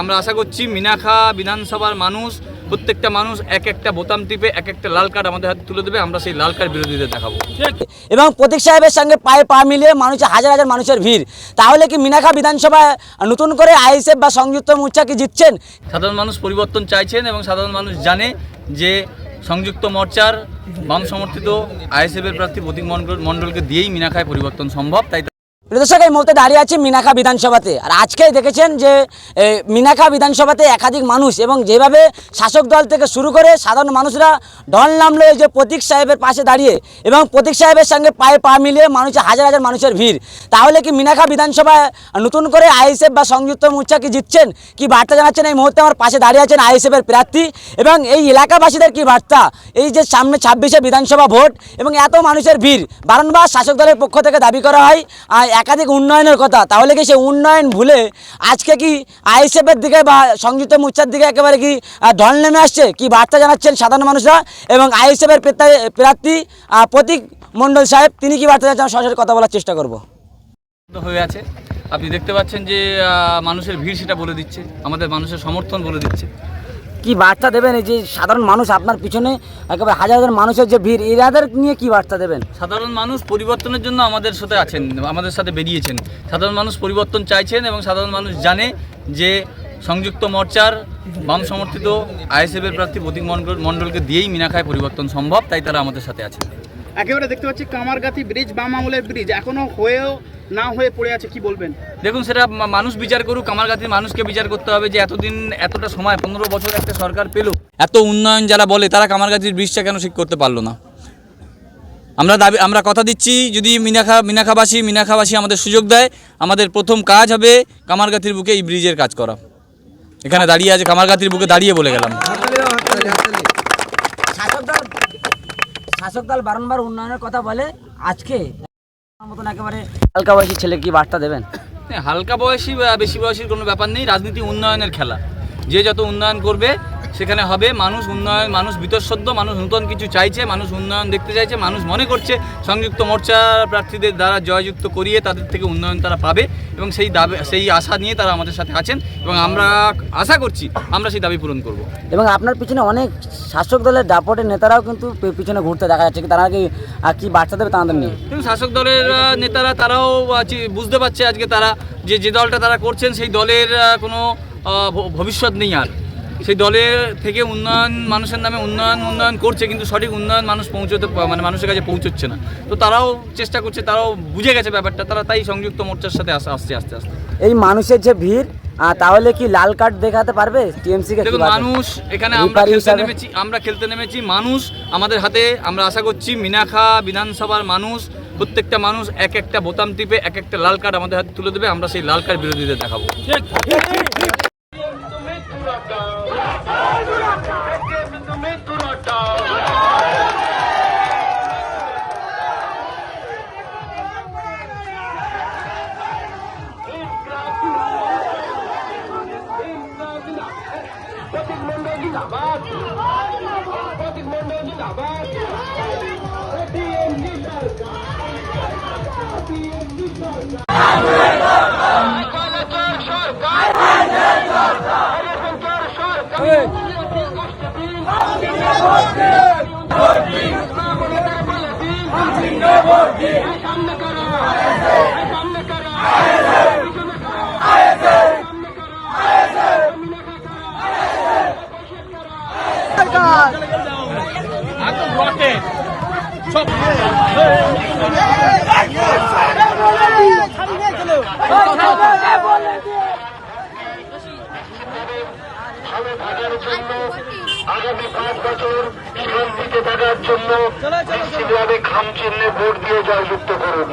আমরা আশা করছি মিনাখা বিধানসভার মানুষ প্রত্যেকটা মানুষ এক একটা বোতাম টিপে এক একটা লাল কার্ড আমাদের হাতে তুলে দেবে। আমরা সেই লাল কার্ড বিরোধীদের দেখাবো। এবং প্রতীক সাহেবের সঙ্গে পায়ে পা মিলিয়ে মানুষের হাজার হাজার মানুষের ভিড়। তাহলে কি মিনাখা বিধানসভায় নতুন করে আইএসএফ বা সংযুক্ত মোর্চা কি জিতছেন? সাধারণ মানুষ পরিবর্তন চাইছেন এবং সাধারণ মানুষ জানে যে সংযুক্ত মোর্চার বাম সমর্থিত আইএসএফের প্রার্থী প্রতীক মণ্ডলকে দিয়েই মিনাখায় পরিবর্তন সম্ভব। তাই দর্শক, এই মুহূর্তে দাঁড়িয়ে আছে মিনাখা বিধানসভাতে। আর আজকেই দেখেছেন যে মিনাখা বিধানসভাতে একাধিক মানুষ এবং যেভাবে শাসক দল থেকে শুরু করে সাধারণ মানুষরা ঢল নামলো এই যে প্রতীক সাহেবের পাশে দাঁড়িয়ে এবং প্রতীক সাহেবের সঙ্গে পায়ে পা মিলিয়ে মানুষের হাজার হাজার মানুষের ভিড়। তাহলে কি মিনাখা বিধানসভায় নতুন করে আইএসএফ বা সংযুক্ত মোর্চা কি জিতছেন? কি বার্তা জানাচ্ছেন? এই মুহূর্তে আমার পাশে দাঁড়িয়ে আছেন আইএসএফের প্রার্থী এবং এই এলাকাবাসীদের কি বার্তা? এই যে সামনে 26শে বিধানসভা ভোট এবং এত মানুষের ভিড়, বারংবার শাসক দলের পক্ষ থেকে দাবি করা হয় একাধিক উন্নয়নের কথা। তাহলে কি সেই উন্নয়ন ভুলে আজকে কি আইএসএফের দিকে বা সংযুক্ত মোর্চার দিকে একেবারে কি ঢল নেমে আসছে? কি বার্তা জানাচ্ছেন সাধারণ মানুষরা এবং আইএসএফের প্রার্থী প্রতীক মণ্ডল সাহেব, তিনি কি বার্তা জানাচ্ছেন? সরাসরি কথা বলার চেষ্টা করব। হয়ে আছে, আপনি দেখতে পাচ্ছেন যে মানুষের ভিড় সেটা বলে দিচ্ছে, আমাদের মানুষের সমর্থন বলে দিচ্ছে। কি বার্তা দেবেন এই যে সাধারণ মানুষ আপনার পিছনে একেবারে হাজার হাজার মানুষের যে ভিড়, এরাদের নিয়ে কি বার্তা দেবেন? সাধারণ মানুষ পরিবর্তনের জন্য আমাদের সাথে আছেন, আমাদের সাথে বেরিয়েছেন। সাধারণ মানুষ পরিবর্তন চাইছেন এবং সাধারণ মানুষ জানে যে সংযুক্ত মোর্চার বাম সমর্থিত আইএসএফের প্রার্থী প্রতীক মণ্ডলকে দিয়েই মিনাখায় পরিবর্তন সম্ভব। তাই তারা আমাদের সাথে আছেন। একেবারে দেখতে পাচ্ছি কামারগাতি ব্রিজ বাম আমলের ব্রিজ এখনো হয়েও না হয়ে পড়ে আছে, কি বলবেন? দেখুন, সেটা মানুষ বিচার করুক, কামারগাতির মানুষকে বিচার করতে হবে যে এতদিন এতটা সময় 15 বছর একটা সরকার পেল, এত উন্নয়ন যারা বলে তারা কামারগাতির ব্রিজটা কেন ঠিক করতে পারলো না? আমরা কথা দিচ্ছি, যদি মিনাখাবাসী আমাদের সুযোগ দেয়, আমাদের প্রথম কাজ হবে কামারগাতির বুকে এই ব্রিজের কাজ করা। এখানে দাঁড়িয়ে আছে, কামারগাতির বুকে দাঁড়িয়ে বলে গেলাম। শাসক দল বারংবার উন্নয়নের কথা বলে, আজকে মতন একেবারে হালকা বয়সী ছেলে কি বার্তা দেবেন? হালকা বয়সী বা বেশি বয়সীর কোনো ব্যাপার নেই, রাজনীতি উন্নয়নের খেলা। যে যত উন্নয়ন করবে সেখানে হবে মানুষ উন্নয়ন, মানুষ বিতঃসদ্য, মানুষ নতুন কিছু চাইছে, মানুষ উন্নয়ন দেখতে চাইছে। মানুষ মনে করছে সংযুক্ত মোর্চা প্রার্থীদের দ্বারা জয়যুক্ত করিয়ে তাদের থেকে উন্নয়ন তারা পাবে এবং সেই আশা নিয়ে তারা আমাদের সাথে আছেন এবং আমরা আশা করছি আমরা সেই দাবি পূরণ করব। এবং আপনার পিছনে অনেক শাসক দলের দাপটের নেতারাও কিন্তু পিছনে ঘুরতে দেখা যাচ্ছে, তারা কি বার্তা দেবে তাদের নিয়ে? কিন্তু শাসক দলের নেতারা তারাও বুঝতে পারছে আজকে তারা যে দলটা তারা করছেন সেই দলের কোনো ভবিষ্যৎ নেই। আর সেই দলের থেকে উন্নয়ন মানুষের নামে উন্নয়ন করছে, কিন্তু সঠিক উন্নয়ন মানুষের কাছে পৌঁছচ্ছে না। তো তারাও চেষ্টা করছে, তারাও বুঝে গেছে ব্যাপারটা, তারা তাই সংযুক্ত মোর্চার সাথে আসছে আস্তে আস্তে। এই মানুষের যে ভিড়, তাহলে কি লাল কার্ড দেখাতে পারবে টিএমসি কে? দেখুন, মানুষ এখানে আমরা খেলতে নেমেছি মানুষ আমাদের হাতে। আমরা আশা করছি মিনাখা বিধানসভার মানুষ প্রত্যেকটা মানুষ এক একটা বোতাম টিপে এক একটা লাল কার্ড আমাদের হাতে তুলে দেবে। আমরা সেই লাল কার্ড বিরোধীদের দেখাবো। আগামী 5 বছর শান্তিতে থাকার জন্য খাম চিহ্নে ভোট দিয়ে জয়যুক্ত করুন।